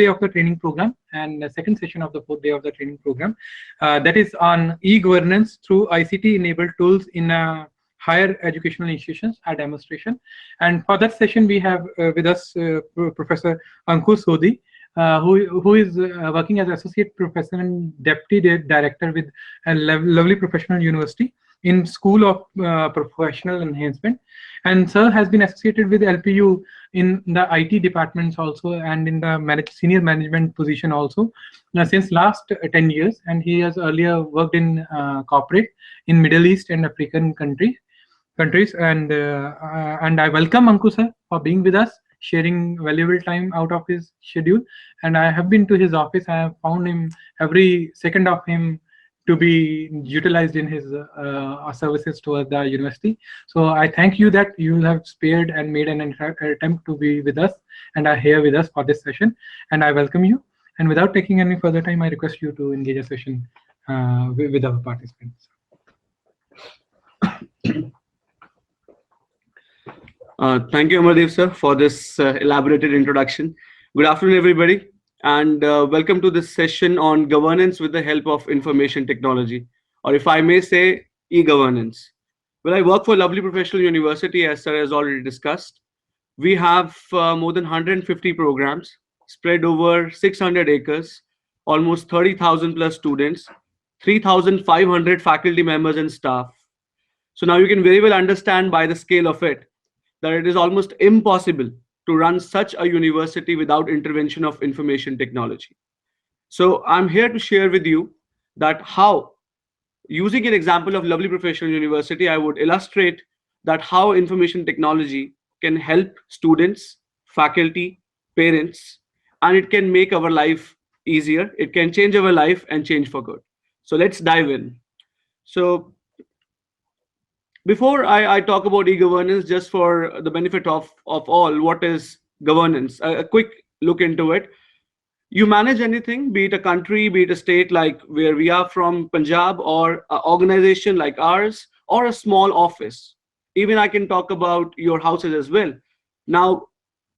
day of the training program and the second session of the fourth day of the training program. That is on e-governance through ICT-enabled tools in higher educational institutions, a demonstration. And for that session, we have with us Professor Ankur Sodhi, who is working as associate professor and deputy director with a lovely professional university in School of Professional Enhancement. And sir has been associated with LPU in the IT departments also, and in the senior management position also since last 10 years. And he has earlier worked in corporate in Middle East and African countries. And I welcome Ankur sir for being with us, sharing valuable time out of his schedule. And I have been to his office. I have found him, every second of him, to be utilized in his services towards the university. So I thank you that you have spared and made an attempt to be with us and are here with us for this session. And I welcome you. And without taking any further time, I request you to engage a session with our participants. Thank you, Amardev sir, for this elaborated introduction. Good afternoon, everybody, and welcome to this session on governance with the help of information technology, or if I may say, e-governance. Well, I work for Lovely Professional University, as sir has already discussed. We have more than 150 programs spread over 600 acres, almost 30,000 plus students, 3,500 faculty members and staff. So now you can very well understand by the scale of it that it is almost impossible to run such a university without intervention of information technology. So I'm here to share with you that how, using an example of Lovely Professional University, I would illustrate that how information technology can help students, faculty, parents, and it can make our life easier. It can change our life and change for good. So let's dive in. So before I talk about e-governance, just for the benefit of all, what is governance? A quick look into it. You manage anything, be it a country, be it a state like where we are from, Punjab, or an organization like ours, or a small office. Even I can talk about your houses as well. Now,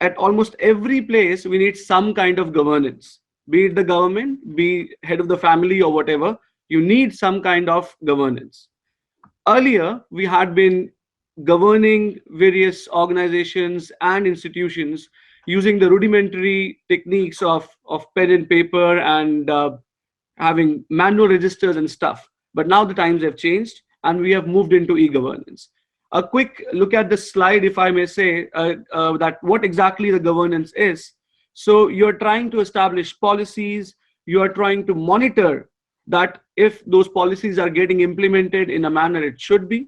at almost every place, we need some kind of governance. Be it the government, be head of the family or whatever, you need some kind of governance. Earlier, we had been governing various organizations and institutions using the rudimentary techniques of pen and paper and having manual registers and stuff. But now the times have changed and we have moved into e-governance. A quick look at this slide, if I may say, that what exactly the governance is. So you're trying to establish policies, you are trying to monitor that if those policies are getting implemented in a manner it should be.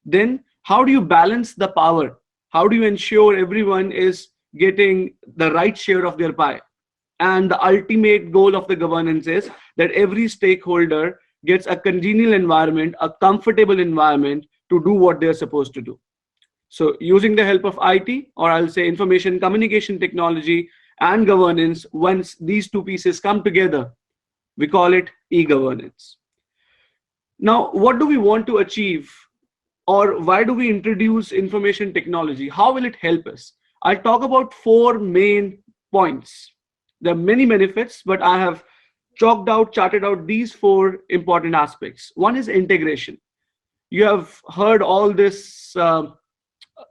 Then how do you balance the power? How do you ensure everyone is getting the right share of their pie? And the ultimate goal of the governance is that every stakeholder gets a congenial environment, a comfortable environment to do what they're supposed to do. So using the help of IT, or I'll say information communication technology and governance, once these two pieces come together, we call it e-governance. Now, what do we want to achieve, or why do we introduce information technology? How will it help us? I'll talk about four main points. There are many benefits, but I have charted out these four important aspects. One is integration. You have heard all this,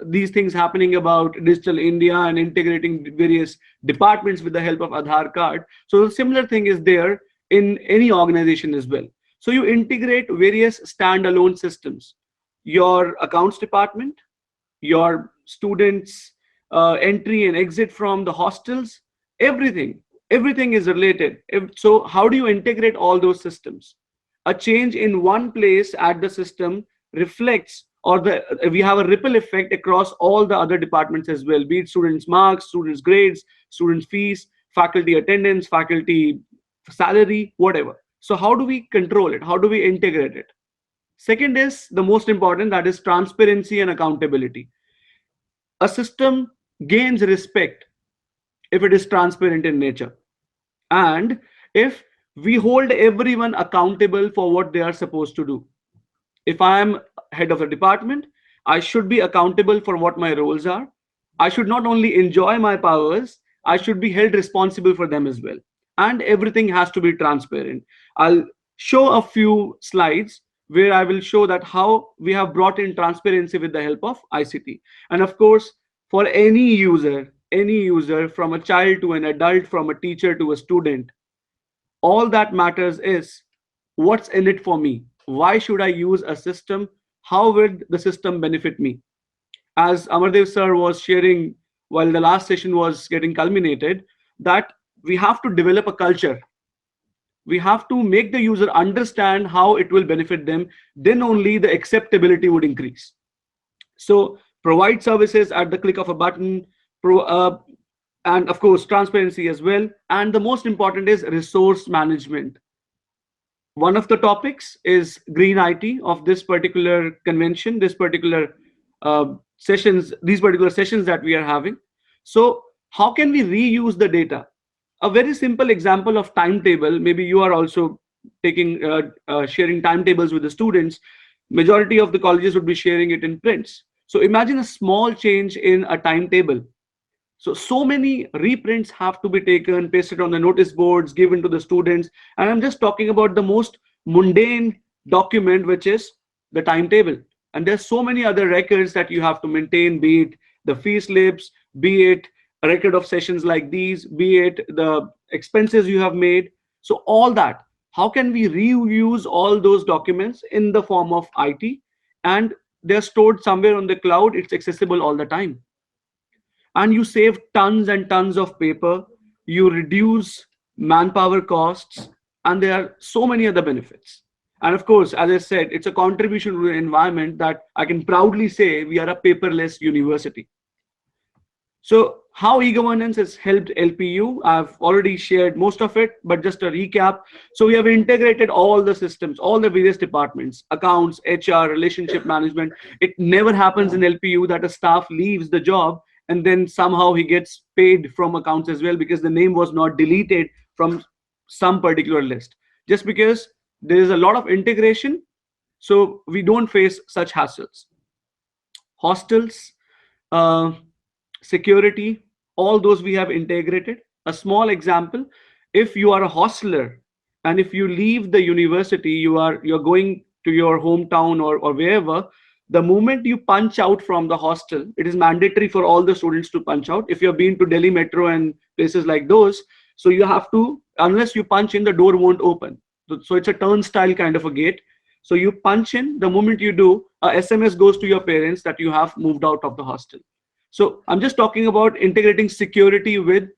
these things happening about Digital India and integrating various departments with the help of Aadhaar card. So a similar thing is there in any organization as well. So you integrate various standalone systems, your accounts department, your students' entry and exit from the hostels, everything is related. So how do you integrate all those systems? A change in one place at the system reflects, or we have a ripple effect across all the other departments as well, be it students' marks, students' grades, students' fees, faculty attendance, faculty salary, whatever. So how do we control it? How do we integrate it? Second is the most important, that is transparency and accountability. A system gains respect if it is transparent in nature, and if we hold everyone accountable for what they are supposed to do. If I am head of a department, I should be accountable for what my roles are. I should not only enjoy my powers, I should be held responsible for them as well. And everything has to be transparent. I'll show a few slides where I will show that how we have brought in transparency with the help of ICT. And of course, for any user from a child to an adult, from a teacher to a student, all that matters is what's in it for me. Why should I use a system? How would the system benefit me? As Amardev sir was sharing while the last session was getting culminated, that we have to develop a culture. We have to make the user understand how it will benefit them. Then only the acceptability would increase. So provide services at the click of a button, and of course transparency as well. And the most important is resource management. One of the topics is green IT of this particular convention, this particular these particular sessions that we are having. So how can we reuse the data? A very simple example of timetable. Maybe you are also taking sharing timetables with the students. Majority of the colleges would be sharing it in prints. So imagine a small change in a timetable. So many reprints have to be taken, pasted on the notice boards, given to the students. And I'm just talking about the most mundane document, which is the timetable. And there's so many other records that you have to maintain, be it the fee slips, be it a record of sessions like these, be it the expenses you have made. So all that, how can we reuse all those documents in the form of IT? And they're stored somewhere on the cloud. It's accessible all the time. And you save tons and tons of paper, you reduce manpower costs, and there are so many other benefits. And of course, as I said, it's a contribution to the environment that I can proudly say we are a paperless university. So how e-governance has helped LPU, I've already shared most of it, but just a recap. So we have integrated all the systems, all the various departments, accounts, HR, relationship management. It never happens in LPU that a staff leaves the job and then somehow he gets paid from accounts as well because the name was not deleted from some particular list. Just because there is a lot of integration, so we don't face such hassles. Hostels, security, all those we have integrated. A small example, if you are a hostler and if you leave the university, you're going to your hometown or wherever, the moment you punch out from the hostel, it is mandatory for all the students to punch out. If you've been to Delhi Metro and places like those, so you have to, unless you punch in, the door won't open. So it's a turnstile kind of a gate. So you punch in, the moment you do, a SMS goes to your parents that you have moved out of the hostel. So I'm just talking about integrating security with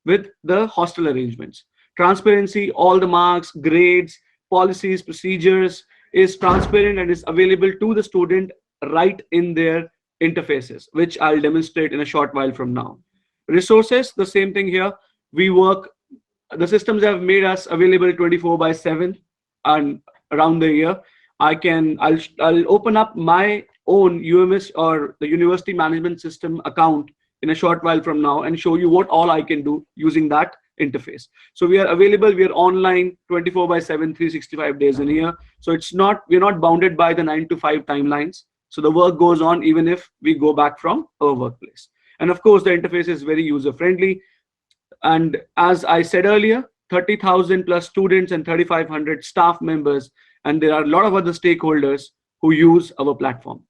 the hostel arrangements. Transparency, all the marks, grades, policies, procedures is transparent and is available to the student right in their interfaces, which I'll demonstrate in a short while from now. Resources, the same thing here. We work, the systems have made us available 24/7 and around the year. I'll open up my own UMS or the University Management System account in a short while from now and show you what all I can do using that interface. So we are available, we are online 24/7, 365 days in a year. So we're not bounded by the 9 to 5 timelines. So the work goes on even if we go back from our workplace. And of course, the interface is very user friendly. And as I said earlier, 30,000 plus students and 3,500 staff members, and there are a lot of other stakeholders who use our platform.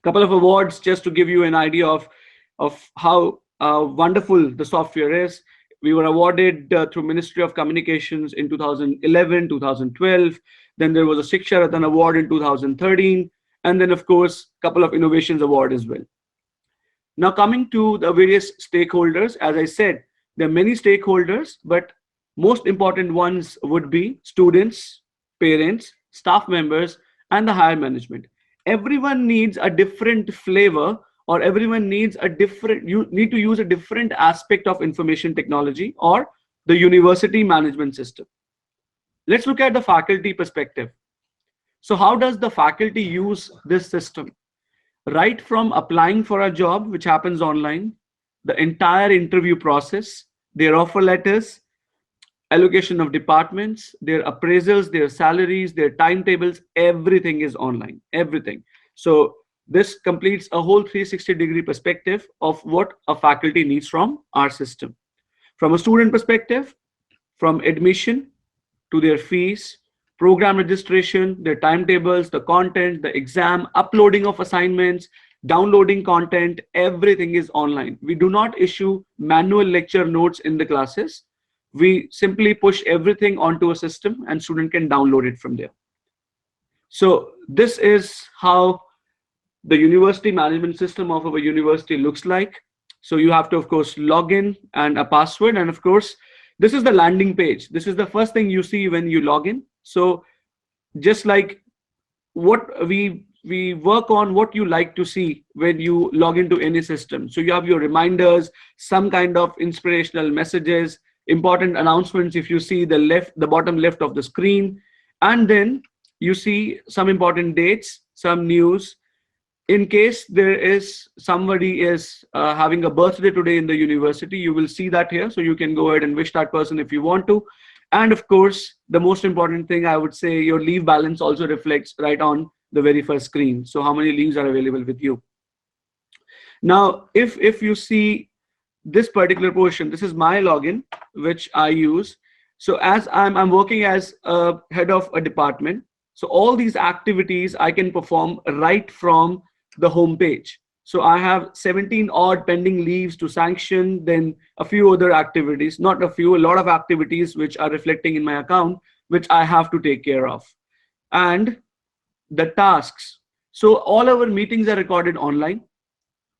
Couple of awards just to give you an idea of how wonderful the software is. We were awarded through Ministry of Communications in 2011, 2012. Then there was a Shiksha Ratan Award in 2013. And then, of course, a couple of innovations award as well. Now coming to the various stakeholders, as I said, there are many stakeholders, but most important ones would be students, parents, staff members, and the higher management. Everyone needs a different flavor, or everyone needs a different, you need to use a different aspect of information technology or the university management system. Let's look at the faculty perspective. So how does the faculty use this system? Right from applying for a job, which happens online, the entire interview process, their offer letters, allocation of departments, their appraisals, their salaries, their timetables, everything is online, everything. So This completes a whole 360-degree perspective of what a faculty needs from our system. From a student perspective, from admission to their fees, program registration, their timetables, the content, the exam, uploading of assignments, downloading content, everything is online. We do not issue manual lecture notes in the classes. We simply push everything onto a system and student can download it from there. So this is how the university management system of our university looks like. So you have to, of course, log in and a password. And of course, this is the landing page. This is the first thing you see when you log in. So just like what we work on what you like to see when you log into any system. So you have your reminders, some kind of inspirational messages, important announcements if you see the bottom left of the screen, and then you see some important dates, some news. In case there is somebody is having a birthday today in the university, you will see that here. So you can go ahead and wish that person if you want to. And of course, the most important thing, I would say, your leave balance also reflects right on the very first screen. So how many leaves are available with you. Now, if you see this particular portion, this is my login, which I use. So as I'm working as a head of a department, so all these activities I can perform right from the home page. So I have 17 odd pending leaves to sanction, then a few other activities, not a few, a lot of activities which are reflecting in my account, which I have to take care of. And the tasks. So all our meetings are recorded online,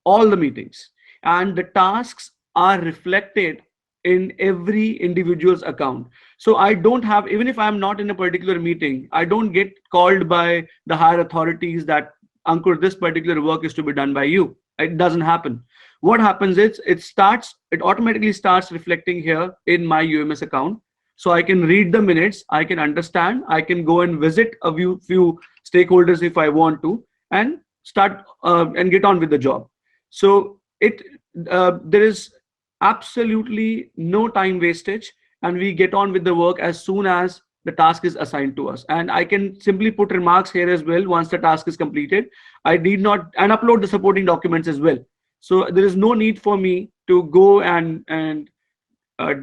all the meetings, and the tasks are reflected in every individual's account. So I don't have, even if I'm not in a particular meeting, I don't get called by the higher authorities that, Ankur, this particular work is to be done by you. It doesn't happen. What happens is it automatically starts reflecting here in my UMS account. So I can read the minutes, I can understand, I can go and visit a few stakeholders if I want to, and start and get on with the job. So there is absolutely no time wastage, and we get on with the work as soon as the task is assigned to us. And I can simply put remarks here as well once the task is completed. I need not, and upload the supporting documents as well. So there is no need for me to go and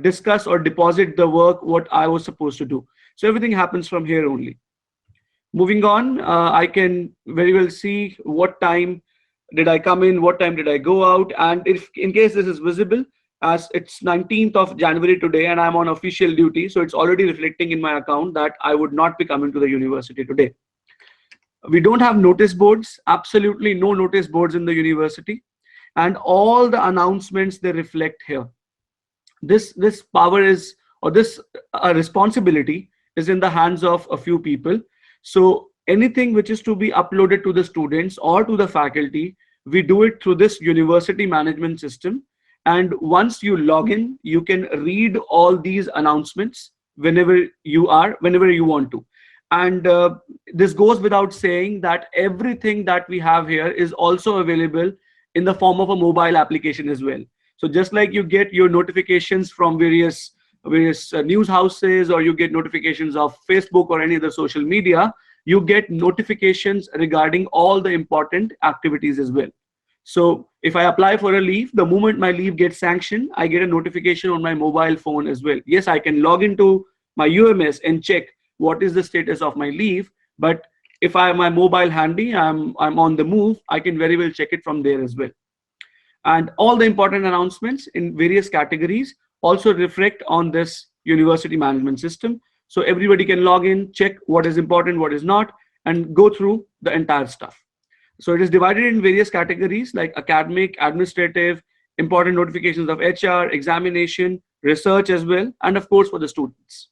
discuss or deposit the work what I was supposed to do. So everything happens from here only. Moving on, I can very well see what time did I come in, what time did I go out, and if in case this is visible, as it's 19th of January today and I'm on official duty, so it's already reflecting in my account that I would not be coming to the university today. We don't have notice boards, absolutely no notice boards in the university, and all the announcements, they reflect here. This power is, or this responsibility is in the hands of a few people. So anything which is to be uploaded to the students or to the faculty, we do it through this university management system. And once you log in, you can read all these announcements whenever you want to. And this goes without saying that everything that we have here is also available in the form of a mobile application as well. So just like you get your notifications from various news houses, or you get notifications of Facebook or any other social media, you get notifications regarding all the important activities as well. So if I apply for a leave, the moment my leave gets sanctioned, I get a notification on my mobile phone as well. Yes, I can log into my UMS and check what is the status of my leave, but if I have my mobile handy, I'm on the move, I can very well check it from there as well. And all the important announcements in various categories also reflect on this university management system. So everybody can log in, check what is important, what is not, and go through the entire stuff. So it is divided in various categories like academic, administrative, important notifications of HR, examination, research as well, and of course for the students.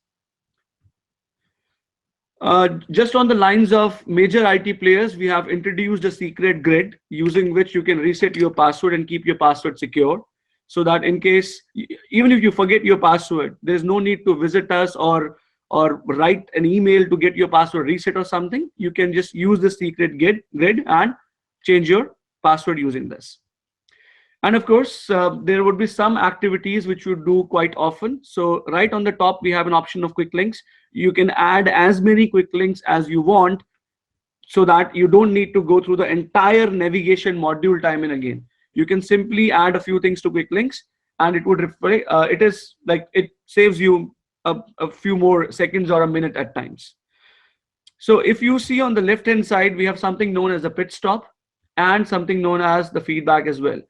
Just on the lines of major IT players, we have introduced a secret grid using which you can reset your password and keep your password secure, so that in case, even if you forget your password, there's no need to visit us or write an email to get your password reset or something. You can just use the secret grid and change your password using this. And of course, there would be some activities which you do quite often. So right on the top, we have an option of quick links. You can add as many quick links as you want. so that you don't need to go through the entire navigation module time and again. You can simply add a few things to quick links, and it would reply. It is like it saves you a few more seconds or a minute at times. So if you see on the left hand side, we have something known as a pit stop and something known as the feedback as well.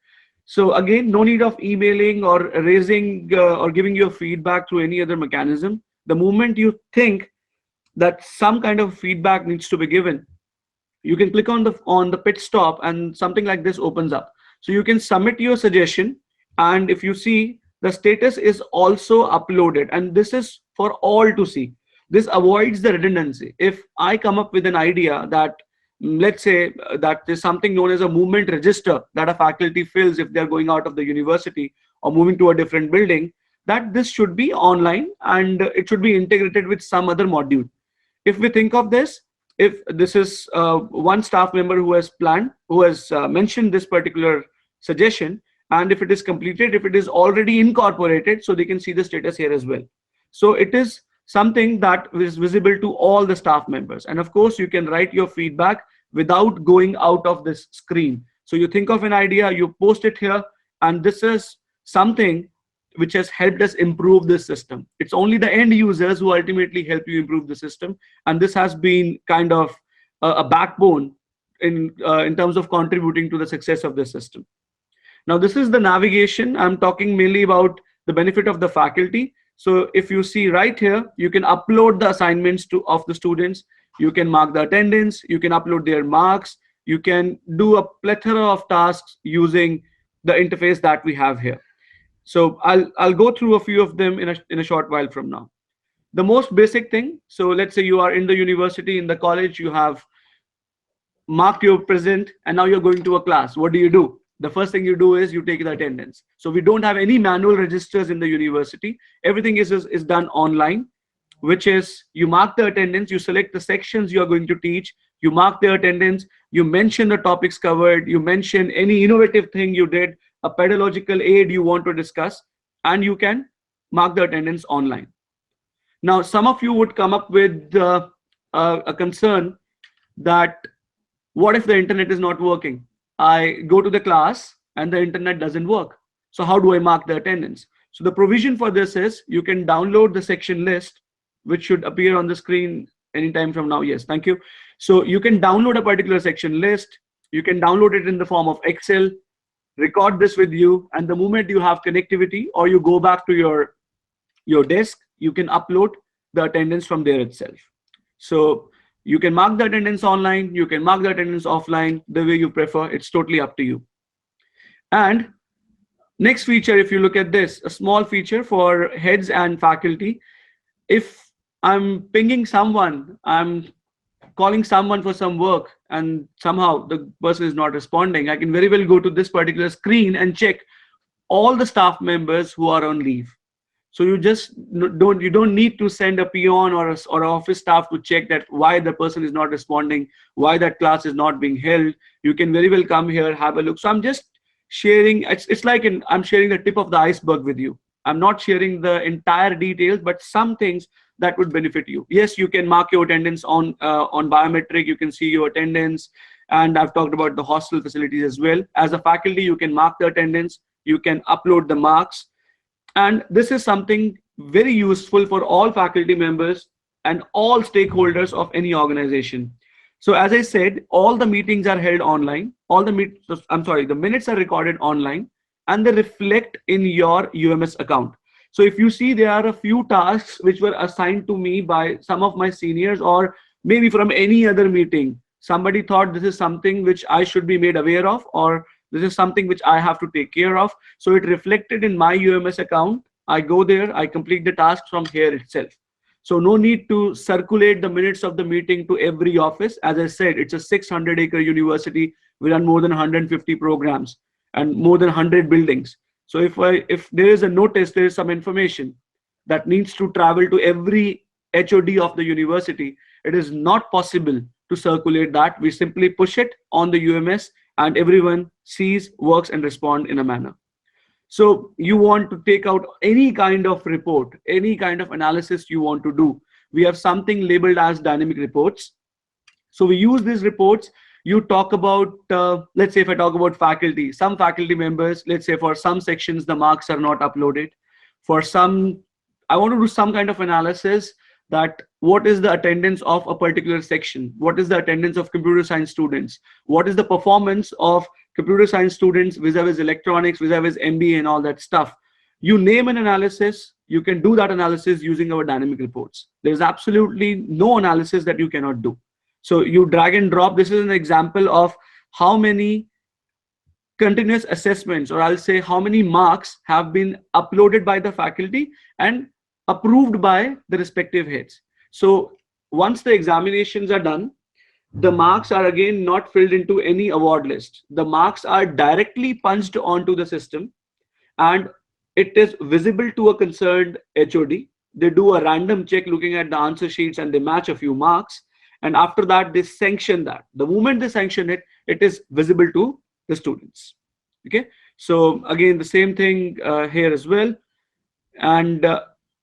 So again, no need of emailing or raising or giving your feedback through any other mechanism. The moment you think that some kind of feedback needs to be given, you can click on the pit stop and something like this opens up. So you can submit your suggestion, and if you see, the status is also uploaded, and this is for all to see. This avoids the redundancy. If I come up with an idea that, let's say that there's something known as a movement register that a faculty fills if they're going out of the university or moving to a different building, that this should be online and it should be integrated with some other module. If we think of this, if this is one staff member who has mentioned this particular suggestion, and if it is completed, if it is already incorporated, so they can see the status here as well. So it is something that is visible to all the staff members. And of course, you can write your feedback without going out of this screen. So you think of an idea, you post it here, and this is something which has helped us improve this system. It's only the end users who ultimately help you improve the system, and this has been kind of a backbone in terms of contributing to the success of the system. Now, this is the navigation. I'm talking mainly about the benefit of the faculty. So if you see right here, you can upload the assignments of the students. You can mark the attendance. You can upload their marks. You can do a plethora of tasks using the interface that we have here. So I'll go through a few of them in a short while from now. The most basic thing. So let's say you are in the university, in the college, you have marked your present, and now you're going to a class. What do? The first thing you do is you take the attendance. So we don't have any manual registers in the university. Everything is done online, which is you mark the attendance, you select the sections you are going to teach, you mark the attendance, you mention the topics covered, you mention any innovative thing you did, a pedagogical aid you want to discuss, and you can mark the attendance online. Now, some of you would come up with a concern that what if the internet is not working? I go to the class and the internet doesn't work. So how do I mark the attendance? So the provision for this is you can download the section list, which should appear on the screen anytime from now. Yes, thank you. So you can download a particular section list. You can download it in the form of Excel, record this with you, and the moment you have connectivity or you go back to your desk, you can upload the attendance from there itself. So you can mark the attendance online, you can mark the attendance offline, the way you prefer. It's totally up to you. And next feature, if you look at this, a small feature for heads and faculty. If I'm pinging someone, I'm calling someone for some work, and somehow the person is not responding, I can very well go to this particular screen and check all the staff members who are on leave. So you just don't need to send a peon or an office staff to check that why the person is not responding, why that class is not being held. You can very well come here, have a look. So I'm just sharing. It's like I'm sharing the tip of the iceberg with you. I'm not sharing the entire details, but some things that would benefit you. Yes, you can mark your attendance on biometric. You can see your attendance, and I've talked about the hostel facilities as well. As a faculty, you can mark the attendance. You can upload the marks. And this is something very useful for all faculty members and all stakeholders of any organization. So as I said, all the meetings are held online. The minutes are recorded online, and they reflect in your UMS account. So if you see, there are a few tasks which were assigned to me by some of my seniors, or maybe from any other meeting. Somebody thought this is something which I should be made aware of, or this is something which I have to take care of. So it reflected in my UMS account. I go there, I complete the task from here itself. So no need to circulate the minutes of the meeting to every office. As I said, it's a 600-acre university. We run more than 150 programs and more than 100 buildings. So if there is a notice, there is some information that needs to travel to every HOD of the university, it is not possible to circulate that. We simply push it on the UMS, and everyone sees, works, and respond in a manner. So you want to take out any kind of report, any kind of analysis you want to do. We have something labeled as dynamic reports. So we use these reports. You talk about, let's say if I talk about faculty, some faculty members, let's say for some sections, the marks are not uploaded. For some, I want to do some kind of analysis that what is the attendance of a particular section? What is the attendance of computer science students? What is the performance of computer science students vis-a-vis electronics, vis-a-vis MBA and all that stuff? You name an analysis, you can do that analysis using our dynamic reports. There's absolutely no analysis that you cannot do. So you drag and drop. This is an example of how many continuous assessments, or I'll say how many marks have been uploaded by the faculty and approved by the respective heads. So once the examinations are done, the marks are again not filled into any award list. The marks are directly punched onto the system, and it is visible to a concerned HOD. They do a random check looking at the answer sheets and they match a few marks. And after that, they sanction that. The moment they sanction it, it is visible to the students. Okay. So again, the same thing here as well. And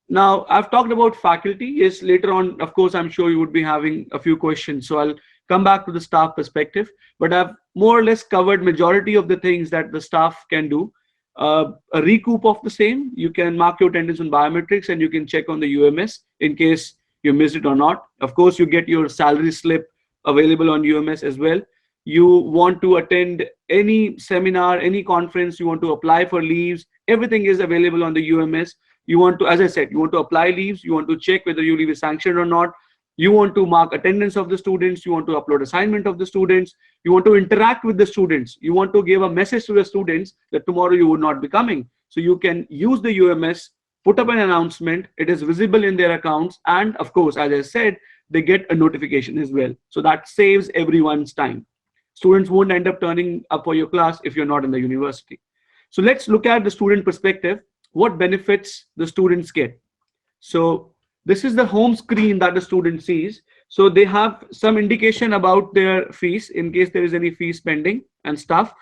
now I've talked about faculty. Yes, later on, of course, I'm sure you would be having a few questions. So I'll come back to the staff perspective, but I've more or less covered majority of the things that the staff can do. A recoup of the same, you can mark your attendance on biometrics and you can check on the UMS in case you missed it or not. Of course, you get your salary slip available on UMS as well. You want to attend any seminar, any conference, you want to apply for leaves, everything is available on the UMS. You want to, as I said, you want to apply leaves, you want to check whether your leave is sanctioned or not. You want to mark attendance of the students, you want to upload assignment of the students, you want to interact with the students, you want to give a message to the students that tomorrow you would not be coming. So you can use the UMS, put up an announcement, it is visible in their accounts, and of course, as I said, they get a notification as well. So that saves everyone's time. Students won't end up turning up for your class if you're not in the university. So let's look at the student perspective, what benefits the students get. So this is the home screen that the student sees. So they have some indication about their fees in case there is any fees pending and stuff,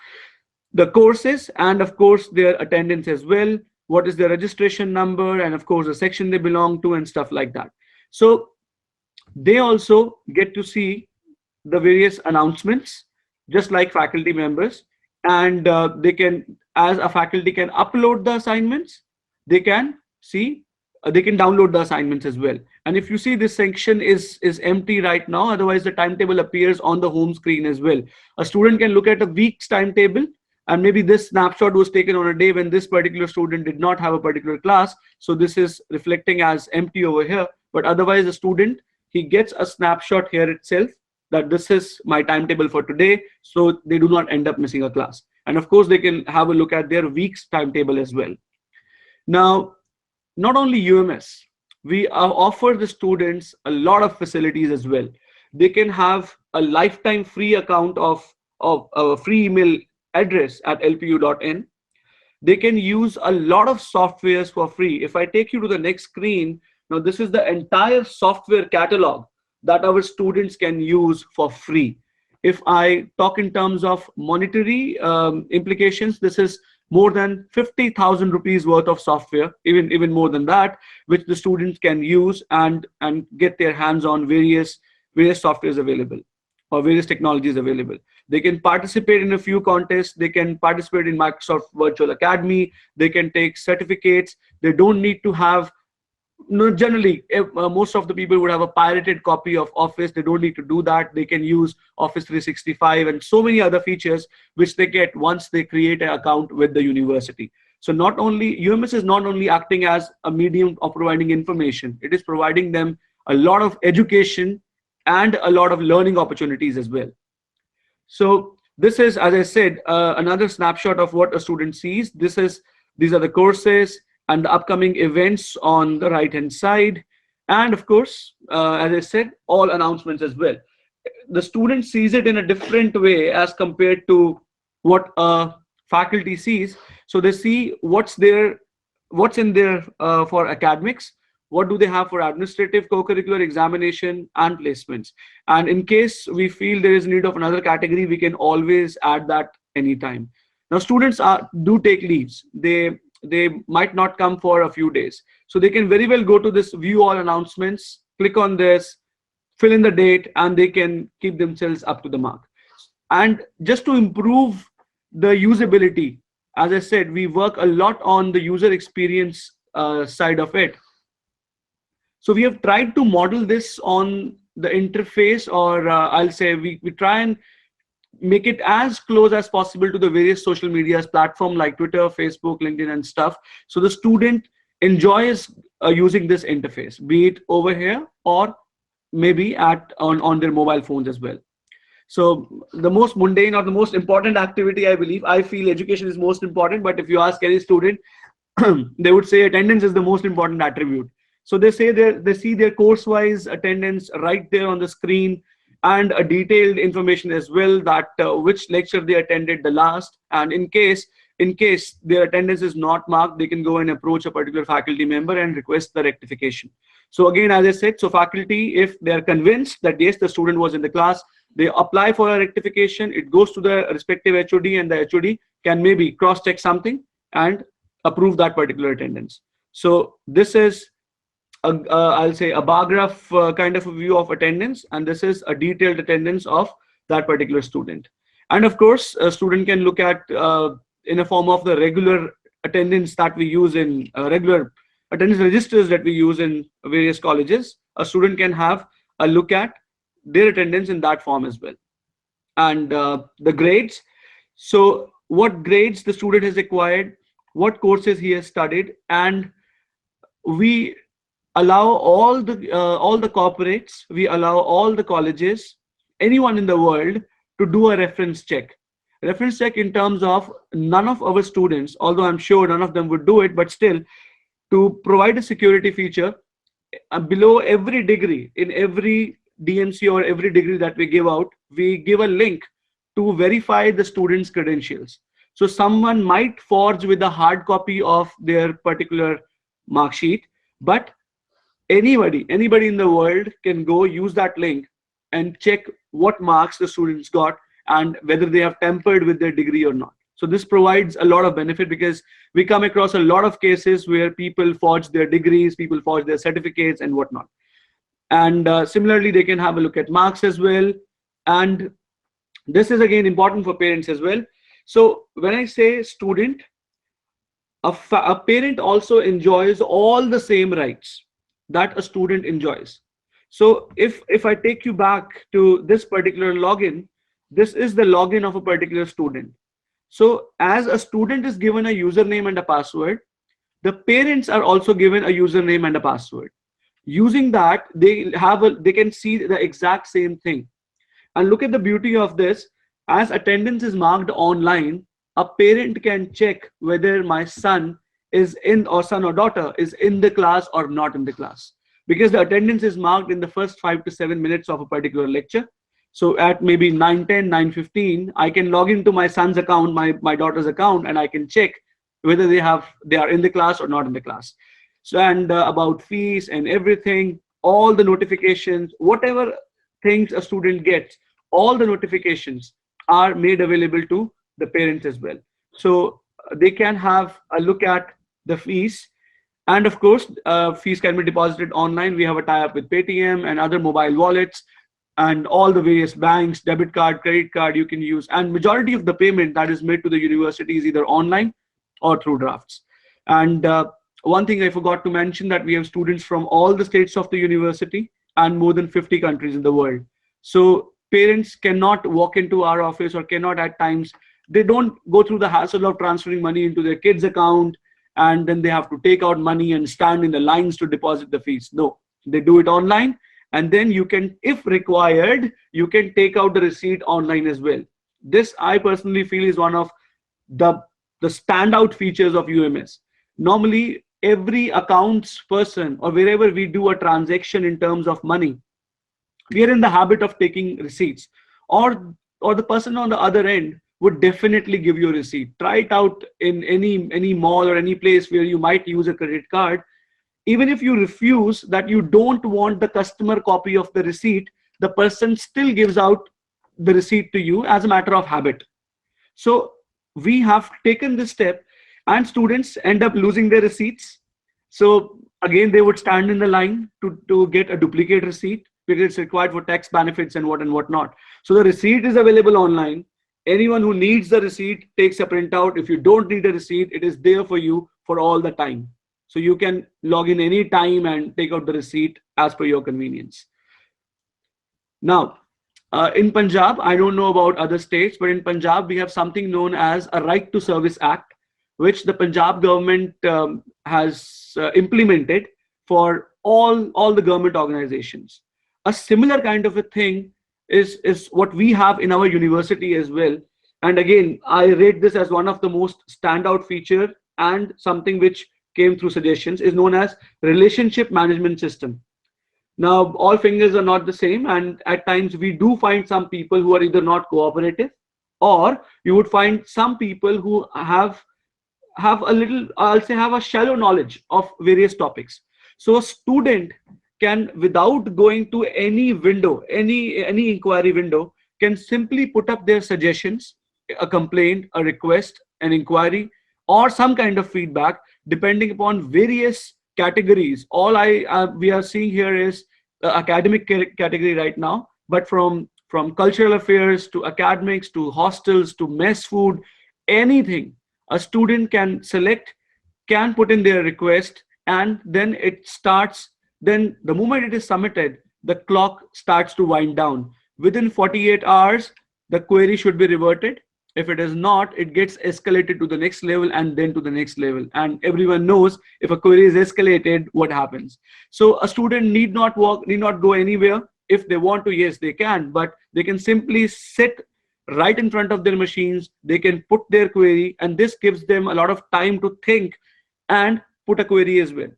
the courses, and of course their attendance as well, what is their registration number, and of course the section they belong to and stuff like that. So they also get to see the various announcements just like faculty members, and they can, as a faculty can upload the assignments, they can see, they can download the assignments as well. And if you see, this section is empty right now, otherwise the timetable appears on the home screen as well. A student can look at a week's timetable, and maybe this snapshot was taken on a day when this particular student did not have a particular class, so this is reflecting as empty over here. But otherwise the student, he gets a snapshot here itself that this is my timetable for today, so they do not end up missing a class. And of course they can have a look at their week's timetable as well. Now, not only UMS, we offer the students a lot of facilities as well. They can have a lifetime free account of a free email address at lpu.in. They can use a lot of softwares for free. If I take you to the next screen, now this is the entire software catalog that our students can use for free. If I talk in terms of monetary implications, this is more than 50,000 rupees worth of software, even more than that, which the students can use and get their hands on various softwares available or various technologies available. They can participate in a few contests. They can participate in Microsoft Virtual Academy. They can take certificates. They don't need to have, generally, most of the people would have a pirated copy of Office. They don't need to do that. They can use Office 365 and so many other features which they get once they create an account with the university. So not only, UMS is not only acting as a medium of providing information, it is providing them a lot of education and a lot of learning opportunities as well. So this is, as I said, another snapshot of what a student sees. These are the courses and the upcoming events on the right hand side, and of course, as I said, all announcements as well. The student sees it in a different way as compared to what a faculty sees. So they see what's in there for academics, what do they have for administrative, co-curricular, examination and placements, and in case we feel there is need of another category, we can always add that anytime. Now students do take leaves. They might not come for a few days, so they can very well go to this view all announcements, click on this, fill in the date, and they can keep themselves up to the mark. And just to improve the usability, as I said, we work a lot on the user experience side of it. So we have tried to model this on the interface, or I'll say we try and make it as close as possible to the various social medias platform like Twitter, Facebook, LinkedIn, and stuff. So the student enjoys using this interface, be it over here or maybe on their mobile phones as well. So the most mundane or the most important activity, I feel education is most important, but if you ask any student, they would say attendance is the most important attribute. So they say they see their course-wise attendance right there on the screen, and a detailed information as well, that which lecture they attended the last, and in case their attendance is not marked, they can go and approach a particular faculty member and request the rectification. So again, as I said, so faculty, if they are convinced that yes, the student was in the class, they apply for a rectification, it goes to the respective HOD, and the HOD can maybe cross-check something and approve that particular attendance. So this is I'll say a bar graph kind of a view of attendance, and this is a detailed attendance of that particular student. And of course, a student can look at in a form of the regular attendance that we use in regular attendance registers that we use in various colleges. A student can have a look at their attendance in that form as well. And the grades. So what grades the student has acquired, what courses he has studied, and we allow all the corporates, we allow all the colleges, anyone in the world, to do a reference check. Reference check in terms of none of our students, although I'm sure none of them would do it, but still, to provide a security feature below every degree, in every DMC or every degree that we give out, we give a link to verify the student's credentials. So someone might forge with a hard copy of their particular mark sheet, but anybody in the world can go use that link and check what marks the students got and whether they have tampered with their degree or not. So this provides a lot of benefit, because we come across a lot of cases where people forge their degrees, people forge their certificates and whatnot. And similarly, they can have a look at marks as well. And this is again important for parents as well. So when I say student, a parent also enjoys all the same rights that a student enjoys. So if I take you back to this particular login, this is the login of a particular student. So as a student is given a username and a password, the parents are also given a username and a password. Using that, they can see the exact same thing. And look at the beauty of this. As attendance is marked online, a parent can check whether my son is in, or son or daughter is in the class or not in the class, because the attendance is marked in the first 5 to 7 minutes of a particular lecture. So at maybe 9:10, 9:15, I can log into my son's account, my daughter's account, and I can check whether they are in the class or not in the class. So, and about fees and everything, all the notifications, whatever things a student gets, all the notifications are made available to the parents as well. So they can have a look at the fees. And of course, fees can be deposited online. We have a tie-up with Paytm and other mobile wallets, and all the various banks, debit card, credit card you can use. And majority of the payment that is made to the university is either online or through drafts. And one thing I forgot to mention, that we have students from all the states of the university and more than 50 countries in the world. So parents cannot walk into our office, or cannot at times, they don't go through the hassle of transferring money into their kids' account, and then they have to take out money and stand in the lines to deposit the fees. No, they do it online. And then you can, if required, you can take out the receipt online as well. This, I personally feel, is one of the standout features of UMS. Normally, every accounts person, or wherever we do a transaction in terms of money, we are in the habit of taking receipts, or the person on the other end would definitely give you a receipt. Try it out in any mall or any place where you might use a credit card. Even if you refuse, that you don't want the customer copy of the receipt, the person still gives out the receipt to you as a matter of habit. So we have taken this step, and students end up losing their receipts. So again, they would stand in the line to get a duplicate receipt. because it's required for tax benefits and whatnot. So the receipt is available online. Anyone who needs the receipt takes a printout. If you don't need a receipt, it is there for you for all the time. So you can log in any time and take out the receipt as per your convenience. Now, in Punjab, I don't know about other states, but in Punjab, we have something known as a Right to Service Act, which the Punjab government has implemented for all the government organizations. A similar kind of a thing is what we have in our university as well. And again, I rate this as one of the most standout feature, and something which came through suggestions is known as relationship management system. Now, all fingers are not the same, and at times we do find some people who are either not cooperative, or you would find some people who have a little, I'll say, have a shallow knowledge of various topics. So a student can, without going to any window, any inquiry window, can simply put up their suggestions, a complaint, a request, an inquiry, or some kind of feedback, depending upon various categories. All we are seeing here is academic category right now, but from cultural affairs to academics to hostels to mess food, anything a student can select, can put in their request, and then it starts. Then the moment it is submitted, the clock starts to wind down. Within 48 hours, the query should be reverted. If it is not, it gets escalated to the next level and then to the next level. And everyone knows if a query is escalated, what happens. So a student need not go anywhere. If they want to, yes, they can, but they can simply sit right in front of their machines. They can put their query, and this gives them a lot of time to think and put a query as well.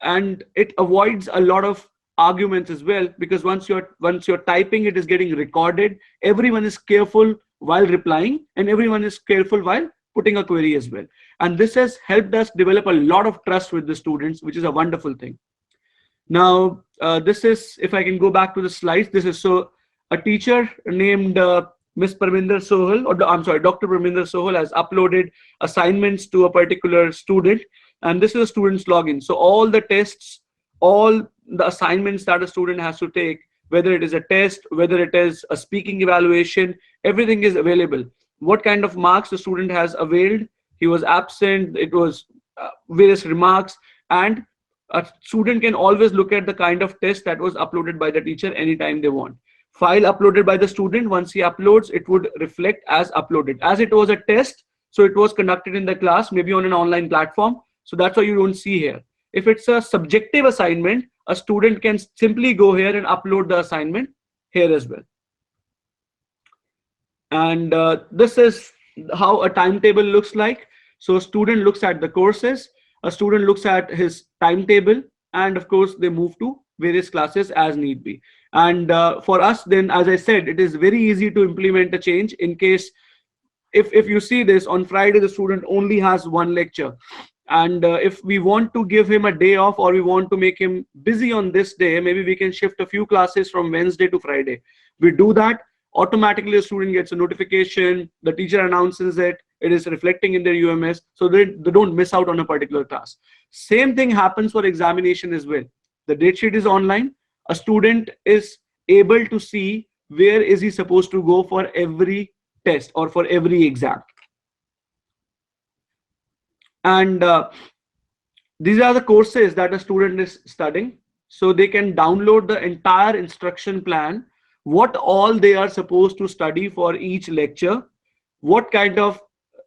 And it avoids a lot of arguments as well, because once you're typing, it is getting recorded. Everyone is careful while replying, and everyone is careful while putting a query as well. And this has helped us develop a lot of trust with the students, which is a wonderful thing. Now, this is, if I can go back to the slides, this is so a teacher named Miss Parminder Sohal, or I'm sorry, Dr. Parminder Sohal has uploaded assignments to a particular student, and this is a student's login. So all the tests, all the assignments that a student has to take, whether it is a test, whether it is a speaking evaluation, everything is available. What kind of marks the student has availed, he was absent, it was various remarks, and a student can always look at the kind of test that was uploaded by the teacher anytime they want. File uploaded by the student, once he uploads, it would reflect as uploaded. As it was a test, so it was conducted in the class, maybe on an online platform. So that's why you don't see here. If it's a subjective assignment, a student can simply go here and upload the assignment here as well. And this is how a timetable looks like. So a student looks at the courses, a student looks at his timetable, and of course they move to various classes as need be. And for us, then, as I said, it is very easy to implement a change. In case if you see this, on Friday the student only has one lecture, and if we want to give him a day off, or we want to make him busy on this day, maybe we can shift a few classes from Wednesday to Friday. We do that, automatically the student gets a notification, the teacher announces it, it is reflecting in their UMS, so they don't miss out on a particular class. Same thing happens for examination as well. The date sheet is online. A student is able to see where is he supposed to go for every test or for every exam. And these are the courses that a student is studying. So they can download the entire instruction plan, what all they are supposed to study for each lecture, what kind of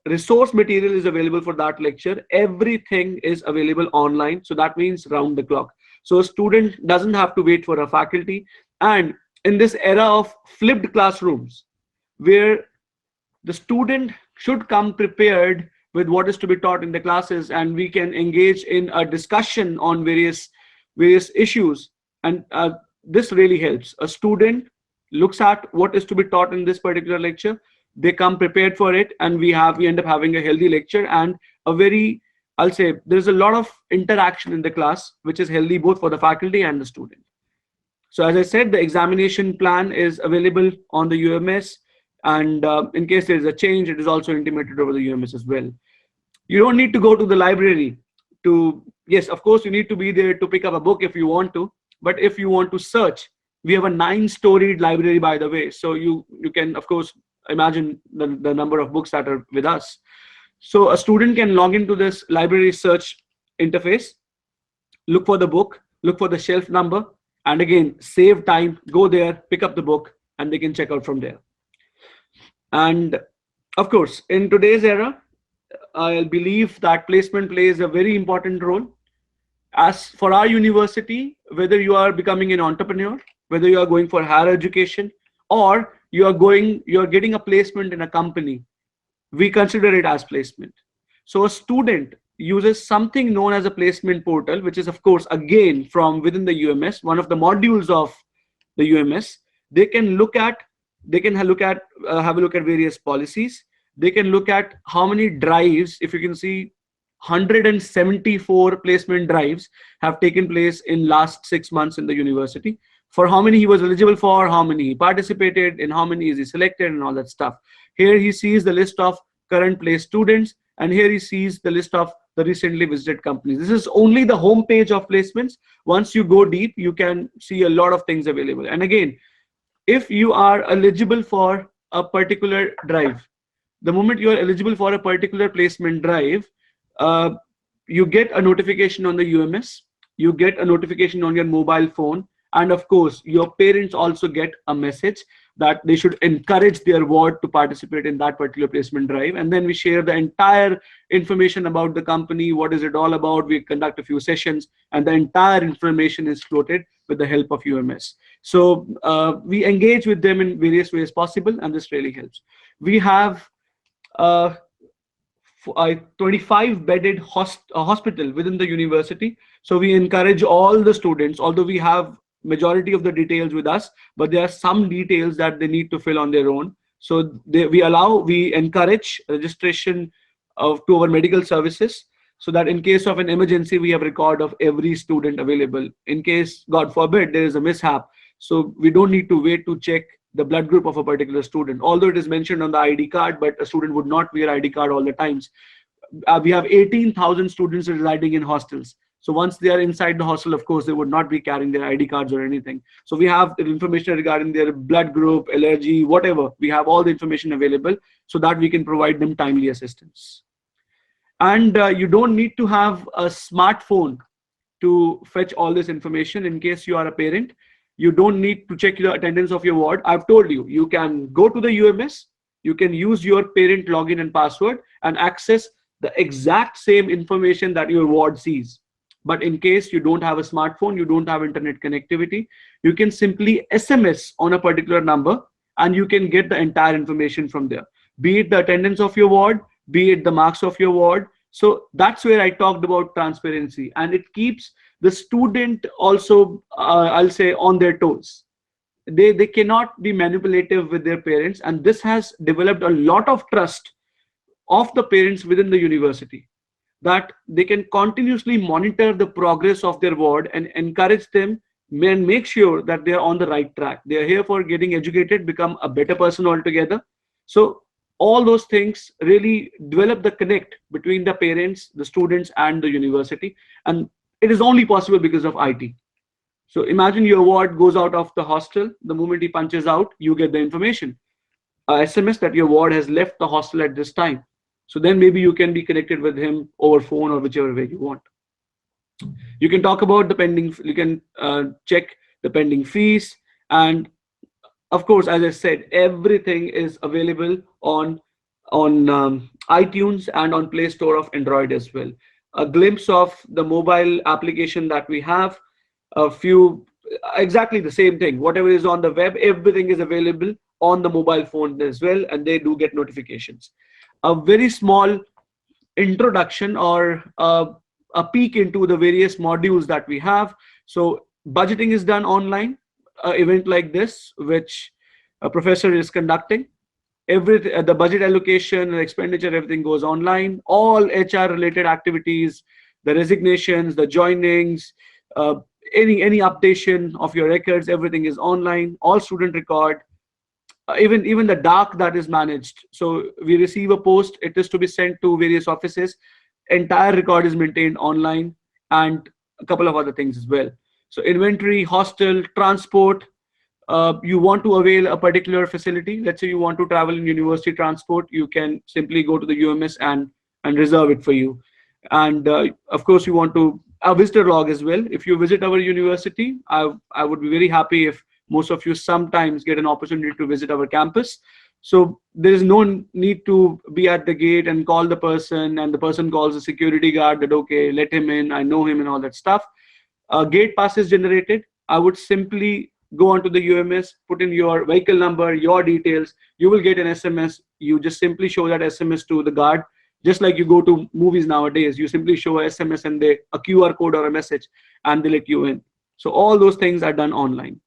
resource material is available for that lecture. Everything is available online. So that means round the clock. So a student doesn't have to wait for a faculty. And in this era of flipped classrooms, where the student should come prepared with what is to be taught in the classes, and we can engage in a discussion on various issues, and this really helps. A student looks at what is to be taught in this particular lecture, they come prepared for it, and we end up having a healthy lecture and a very, I'll say, there's a lot of interaction in the class, which is healthy both for the faculty and the student. So as I said, the examination plan is available on the UMS, and in case there is a change, it is also intimated over the UMS as well. You don't need to go to the library to, yes, of course, you need to be there to pick up a book if you want to, but if you want to search, We have a 9-storied library, by the way. So you can, of course, imagine the number of books that are with us. So a student can log into this library search interface, look for the book, look for the shelf number, and again, save time, go there, pick up the book, and they can check out from there. And of course, in today's era, I believe that placement plays a very important role. As for our university, whether you are becoming an entrepreneur, whether you are going for higher education, or you are getting a placement in a company, we consider it as placement. So a student uses something known as a placement portal, which is of course again from within the UMS, one of the modules of the UMS. They can look at, have a look at various policies. They can look at how many drives. If you can see, 174 placement drives have taken place in last 6 months in the university, for how many he was eligible for, how many he participated, and how many is he selected, and all that stuff. Here he sees the list of current place students, and here he sees the list of the recently visited companies. This is only the home page of placements. Once you go deep, you can see a lot of things available. And again, if you are eligible for a particular drive, the moment you are eligible for a particular placement drive, you get a notification on the UMS, you get a notification on your mobile phone, and of course your parents also get a message that they should encourage their ward to participate in that particular placement drive. And then we share the entire information about the company, what is it all about. We conduct a few sessions, and the entire information is floated with the help of UMS. So we engage with them in various ways possible, and this really helps. We have a 25 bedded hospital within the university. So we encourage all the students, although we have majority of the details with us, but there are some details that they need to fill on their own. So we encourage registration to our medical services, so that in case of an emergency, we have record of every student available. In case, God forbid, there is a mishap, so we don't need to wait to check the blood group of a particular student, although it is mentioned on the ID card, but a student would not wear ID card all the times. We have 18,000 students residing in hostels. So once they are inside the hostel, of course, they would not be carrying their ID cards or anything. So we have information regarding their blood group, allergy, whatever. We have all the information available so that we can provide them timely assistance. And you don't need to have a smartphone to fetch all this information. In case you are a parent, you don't need to check the attendance of your ward. I've told you, you can go to the UMS, you can use your parent login and password and access the exact same information that your ward sees. But in case you don't have a smartphone, you don't have internet connectivity, you can simply SMS on a particular number and you can get the entire information from there, be it the attendance of your ward, be it the marks of your ward. So that's where I talked about transparency, and it keeps the student also, I'll say, on their toes. They cannot be manipulative with their parents, and this has developed a lot of trust of the parents within the university, that they can continuously monitor the progress of their ward and encourage them and make sure that they are on the right track. They are here for getting educated, become a better person altogether. So all those things really develop the connect between the parents, the students, and the university. And it is only possible because of IT. So imagine your ward goes out of the hostel. The moment he punches out, you get the information, a SMS that your ward has left the hostel at this time. So then maybe you can be connected with him over phone or whichever way you want. You can talk about the pending, you can check the pending fees. And of course, as I said, everything is available on iTunes and on Play Store of Android as well. A glimpse of the mobile application that we have, a few, exactly the same thing. Whatever is on the web, everything is available on the mobile phone as well, and they do get notifications. A very small introduction or a peek into the various modules that we have. So budgeting is done online. Event like this, which a professor is conducting, the budget allocation and expenditure, everything goes online. All HR related activities, the resignations, the joinings, any updation of your records, everything is online. All student record, even the dark that is managed. So we receive a post, it is to be sent to various offices. Entire record is maintained online, and a couple of other things as well. So inventory, hostel, transport, you want to avail a particular facility. Let's say you want to travel in university transport, you can simply go to the UMS and reserve it for you. And of course, you want to a visitor log as well. If you visit our university, I would be very happy if most of you sometimes get an opportunity to visit our campus. So there is no need to be at the gate and call the person, and the person calls the security guard that, okay, let him in, I know him, and all that stuff. Gate pass is generated. I would simply go onto the UMS, put in your vehicle number, your details. You will get an SMS. You just simply show that SMS to the guard. Just like you go to movies nowadays, you simply show a SMS and a QR code or a message, and they let you in. So all those things are done online.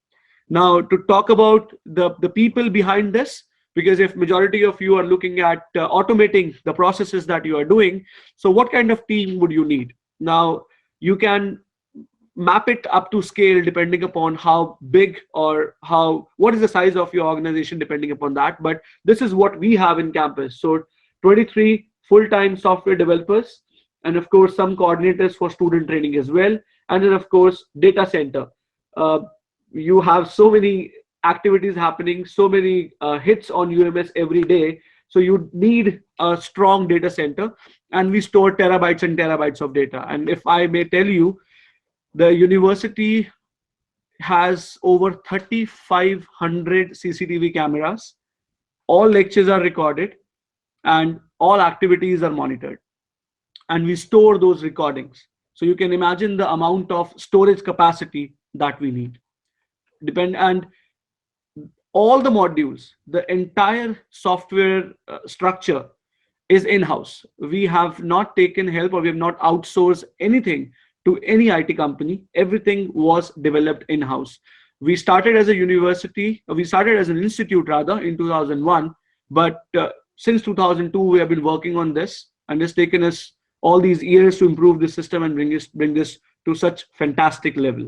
Now, to talk about the people behind this, because if majority of you are looking at automating the processes that you are doing, so what kind of team would you need? Now, you can map it up to scale depending upon how big or what is the size of your organization depending upon that. But this is what we have in campus. So 23 full-time software developers, and of course some coordinators for student training as well, and then of course data center. You have so many activities happening, so many hits on UMS every day, so you need a strong data center, and we store terabytes and terabytes of data. And if I may tell you, the university has over 3,500 CCTV cameras. All lectures are recorded and all activities are monitored, and we store those recordings. So you can imagine the amount of storage capacity that we need. And all the modules, the entire software structure is in-house. We have not taken help, or we have not outsourced anything to any IT company. Everything was developed in-house. We started as a university, we started as an institute rather in 2001, but since 2002 we have been working on this, and it's taken us all these years to improve the system and bring this to such fantastic level.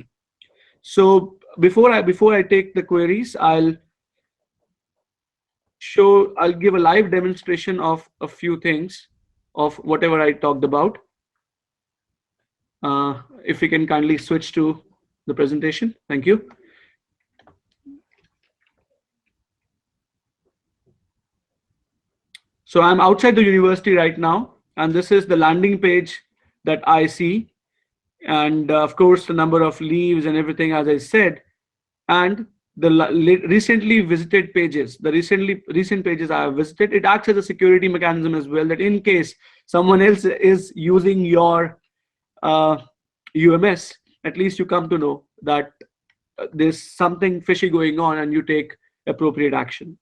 So before I take the queries, I'll give a live demonstration of a few things of whatever I talked about. If we can kindly switch to the presentation. Thank you. So I'm outside the university right now, and this is the landing page that I see. And of course, the number of leaves and everything, as I said, and the recently visited pages, the recent pages I have visited, it acts as a security mechanism as well, that in case someone else is using your UMS, at least you come to know that there's something fishy going on and you take appropriate action.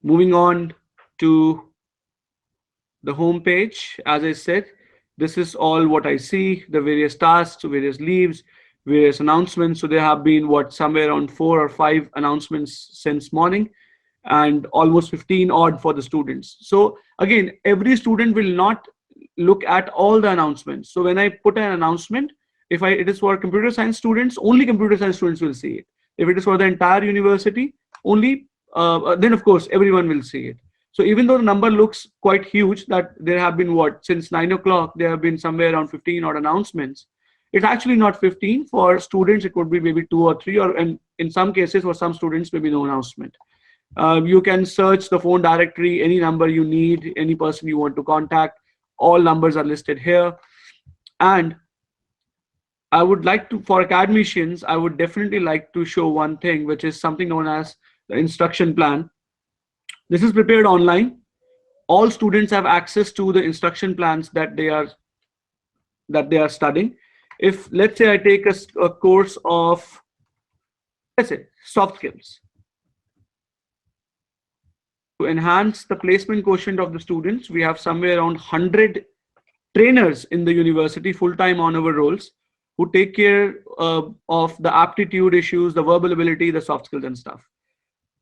Moving on to the home page, as I said, this is all what I see, the various tasks, various leaves, various announcements. So there have been somewhere around 4 or 5 announcements since morning, and almost 15 odd for the students. So again, every student will not look at all the announcements. So when I put an announcement, if it is for computer science students, only computer science students will see it. If it is for the entire university, only then of course everyone will see it. So even though the number looks quite huge, that there have been since 9 o'clock, there have been somewhere around 15 odd announcements. It's actually not 15. For students, it could be maybe 2 or 3, and in some cases, for some students, maybe no announcement. You can search the phone directory, any number you need, any person you want to contact. All numbers are listed here. And I would like to, for academicians, I would definitely like to show one thing, which is something known as the instruction plan. This is prepared online. All students have access to the instruction plans that they are studying. If let's say I take a course of, let's say, soft skills, to enhance the placement quotient of the students, we have somewhere around 100 trainers in the university, full-time on our roles, who take care of the aptitude issues, the verbal ability, the soft skills and stuff.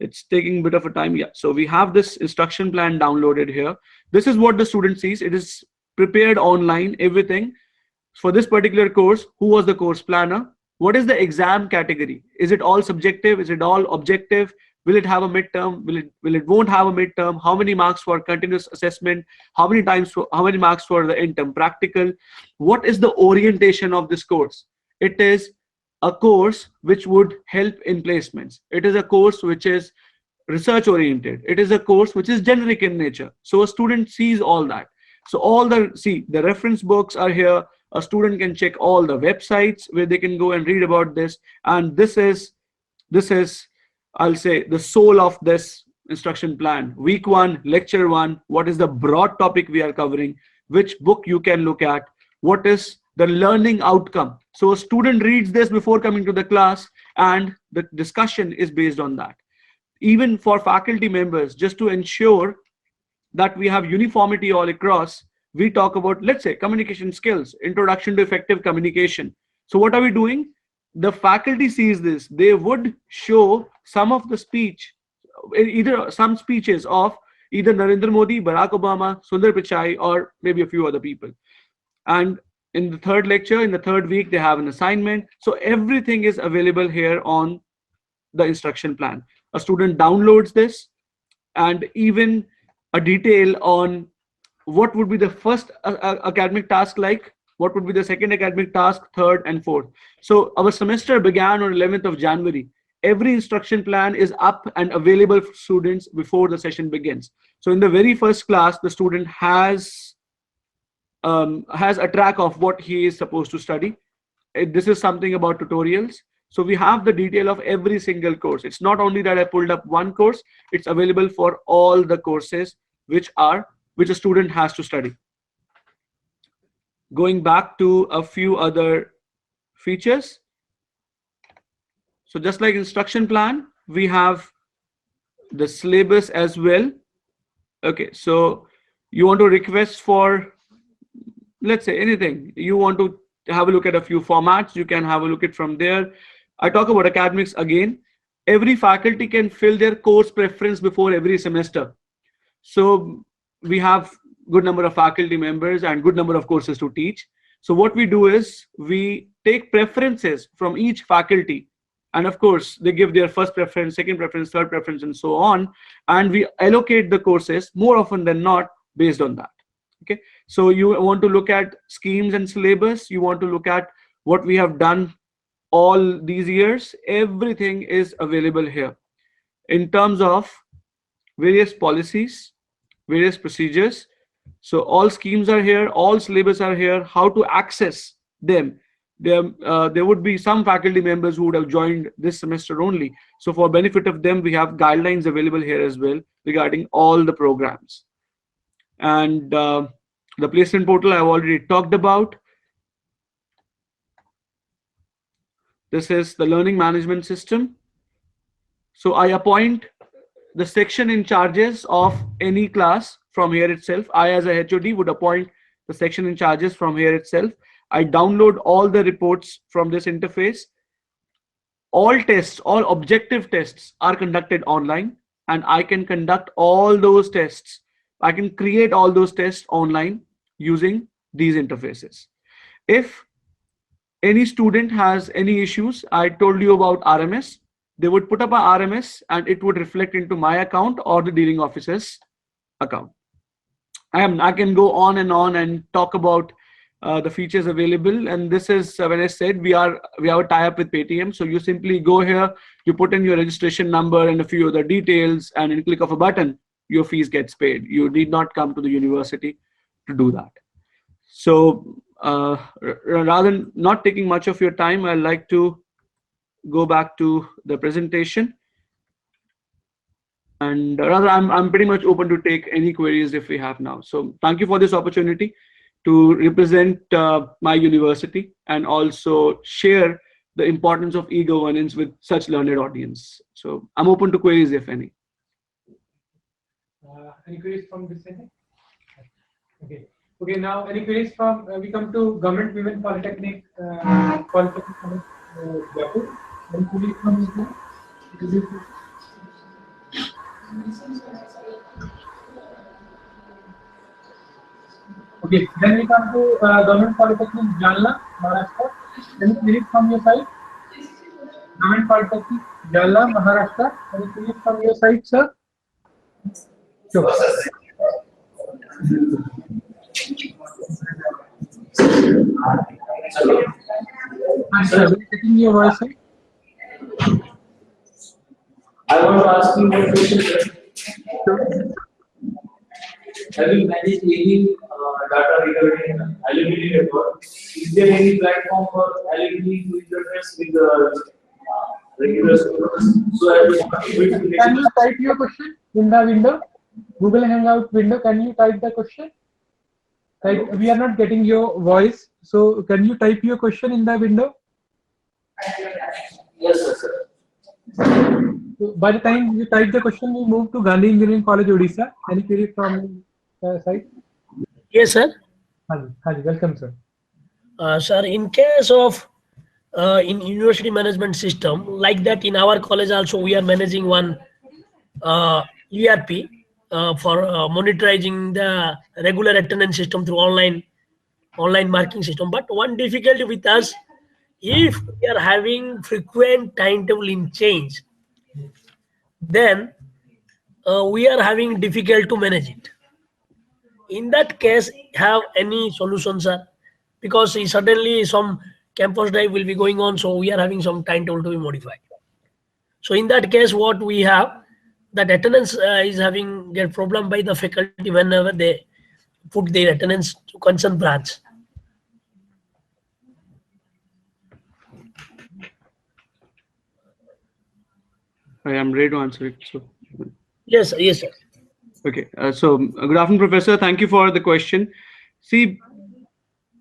It's taking a bit of a time. Yeah. So we have this instruction plan downloaded here. This is what the student sees. It is prepared online, everything. For this particular course, who was the course planner? What is the exam category? Is it all subjective? Is it all objective? Will it have a midterm? Will it won't have a midterm? How many marks for continuous assessment? How many marks for the interim practical? What is the orientation of this course? It is a course which would help in placements. It is a course which is research oriented. It is a course which is generic in nature. So a student sees all that. So all the reference books are here. A student can check all the websites where they can go and read about this. And this is, I'll say, the soul of this instruction plan. Week 1, lecture 1, what is the broad topic we are covering, which book you can look at, what is the learning outcome. So a student reads this before coming to the class, and the discussion is based on that. Even for faculty members, just to ensure that we have uniformity all across, we talk about, let's say, communication skills, introduction to effective communication. So what are we doing? The faculty sees this. They would show some of the speech, either some speeches of either Narendra Modi, Barack Obama, Sundar Pichai, or maybe a few other people. And in the third lecture, in the third week, they have an assignment. So everything is available here on the instruction plan. A student downloads this, and even a detail on what would be the first academic task like, what would be the second academic task, third and fourth. So our semester began on 11th of January. Every instruction plan is up and available for students before the session begins. So in the very first class, the student has a track of what he is supposed to study. This is something about tutorials. So we have the detail of every single course. It's not only that I pulled up one course, it's available for all the courses which a student has to study. Going back to a few other features. So just like instruction plan, we have the syllabus as well. Okay, so you want to request for, let's say, anything. You want to have a look at a few formats, you can have a look at from there. I talk about academics again. Every faculty can fill their course preference before every semester. So we have good number of faculty members and good number of courses to teach. So what we do is we take preferences from each faculty, and of course they give their first preference, second preference, third preference, and so on, and we allocate the courses more often than not based on that. Okay, so you want to look at schemes and syllabus, you want to look at what we have done all these years, everything is available here. In terms of various policies, various procedures, so all schemes are here, all syllabus are here, how to access them. There would be some faculty members who would have joined this semester only. So for benefit of them, we have guidelines available here as well regarding all the programs. And the placement portal I've already talked about. This is the learning management system. So I appoint the section in charges of any class from here itself. I, as a HOD, would appoint the section in charges from here itself. I download all the reports from this interface. All tests, all objective tests are conducted online, and I can conduct all those tests. I can create all those tests online using these interfaces. If any student has any issues, I told you about RMS. They would put up a RMS and it would reflect into my account or the dealing officer's account. I can go on and talk about the features available. And this is when I said we have a tie-up with Paytm. So you simply go here, you put in your registration number and a few other details, and in a click of a button, your fees gets paid. You need not come to the university to do that. So rather than not taking much of your time, I'd like to go back to the presentation. And rather, I'm pretty much open to take any queries if we have now. So thank you for this opportunity to represent my university and also share the importance of e-governance with such learned audience. So I'm open to queries if any. Any queries from this side? Okay. Okay, now any queries from, we come to Government Women Polytechnic, Polytechnic Jaipur. Any queries from this side? Okay, then we come to Government Polytechnic Jalna, Maharashtra. Any queries from your side? Government Polytechnic Jalna, Maharashtra. Any queries from your side, sir? Sure. Sir, we are getting your voice, sir. I want to ask you one question, sir. Sure. Have you managed any data regarding alumni network? Is there any platform for alumni to interface with the regular students so as to contribute to Can you the type your question in the window? Google Hangout window. Can you type the question? Type, we are not getting your voice. So can you type your question in the window? Yes, sir, sir. So by the time you type the question, we move to Gandhi Engineering College, Odisha. Any query from side? Yes, sir. Haji, welcome, sir. Sir, in case of in university management system, like that in our college also we are managing one ERP for monitoring the regular attendance system through online marking system. But one difficulty with us, if we are having frequent timetable in change, then we are having difficult to manage it. In that case, have any solution, sir? Because suddenly some campus drive will be going on, so we are having some timetable to be modified. So in that case, what we have, that attendance is having get problem by the faculty whenever they put their attendance to concerned branch. I am ready to answer it. So, Yes, yes, sir. okay. Good afternoon, Professor. Thank you for the question. See,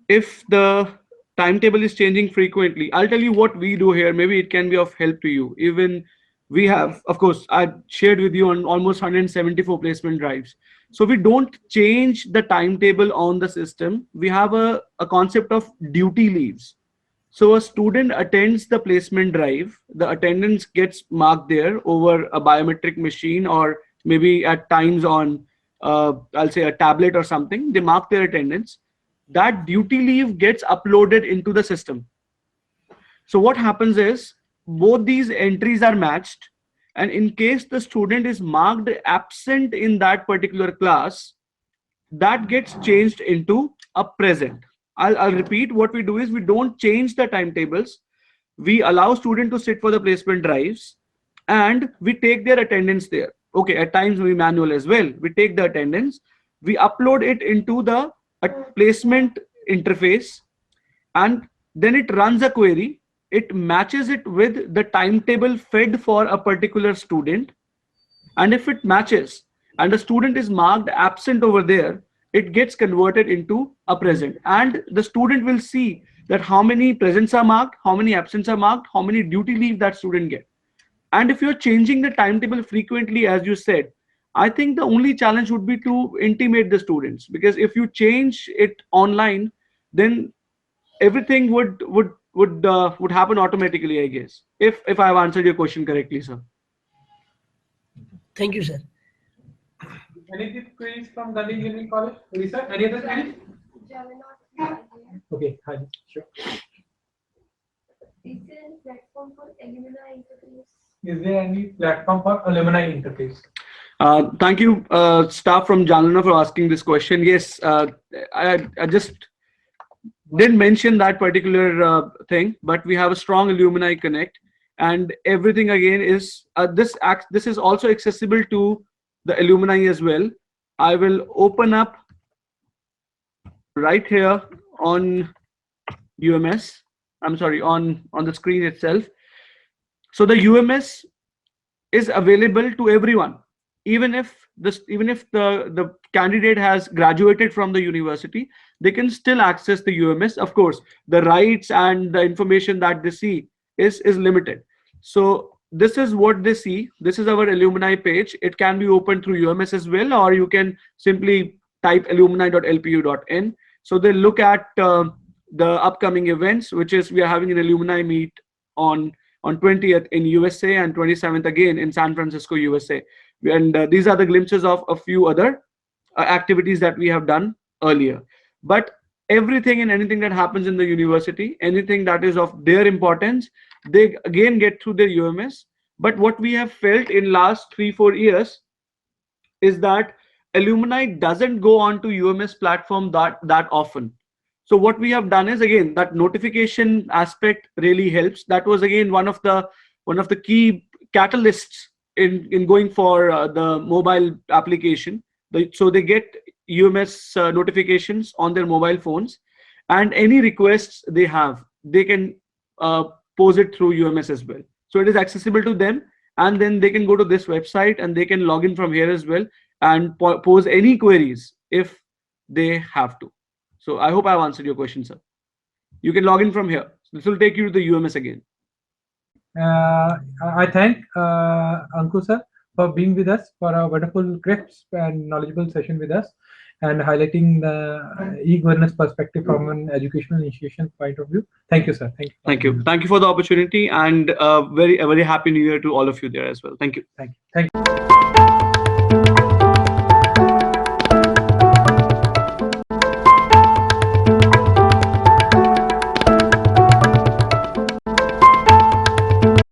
if the timetable is changing frequently, I'll tell you what we do here. Maybe it can be of help to you. Even we have, of course, I shared with you on almost 174 placement drives. So we don't change the timetable on the system. We have a concept of duty leaves. So a student attends the placement drive, the attendance gets marked there over a biometric machine, or maybe at times on, I'll say, a tablet or something. They mark their attendance. That duty leave gets uploaded into the system. So what happens is both these entries are matched, and in case the student is marked absent in that particular class, that gets changed into a present. I'll repeat. What we do is we don't change the timetables. We allow student to sit for the placement drives, and we take their attendance there. Okay, at times we manual as well. We take the attendance, we upload it into the placement interface, and then it runs a query. It matches it with the timetable fed for a particular student, and if it matches and the student is marked absent over there, it gets converted into a present, and the student will see that how many presents are marked, how many absents are marked, how many duty leave that student get. And if you're changing the timetable frequently, as you said, I think the only challenge would be to intimate the students, because if you change it online, then everything would happen automatically, I guess, if I've answered your question correctly, sir. Thank you, sir. Any other queries from Gandhi Engineering College? Odisha? Any other queries? Okay, Haji, sure. Is there any platform for alumni interface? Is there any platform for alumni interface? Thank you, staff from Jalna, for asking this question. Yes, I just didn't mention that particular thing, but we have a strong alumni connect, and everything again is this is also accessible to the alumni as well. I will open up right here on UMS. I'm sorry, on the screen itself. So the UMS is available to everyone, even if the candidate has graduated from the university, they can still access the UMS. Of course, the rights and the information that they see is limited. So this is what they see. This is our alumni page. It can be opened through UMS as well, or you can simply type alumni.lpu.in. So they look at the upcoming events, which is we are having an alumni meet on 20th in USA and 27th again in San Francisco, USA. And these are the glimpses of a few other activities that we have done earlier. But everything and anything that happens in the university, anything that is of their importance, they again get through their UMS. But what we have felt in last 3-4 years is that alumni doesn't go on to UMS platform that often. So what we have done is, again, that notification aspect really helps. That was again one of the key catalysts in going for the mobile application. So they get UMS notifications on their mobile phones, and any requests they have, they can pose it through UMS as well. So it is accessible to them, and then they can go to this website and they can log in from here as well and pose any queries if they have to. So I hope I've answered your question, sir. You can log in from here. This will take you to the UMS again. I thank Ankur sir for being with us for a wonderful, crisp and knowledgeable session with us, and highlighting the e-governance perspective from an educational institution point of view. Thank you, sir. Thank you. Thank you. Thank you for the opportunity, and a very happy New Year to all of you there as well. Thank you. Thank you. Thank you.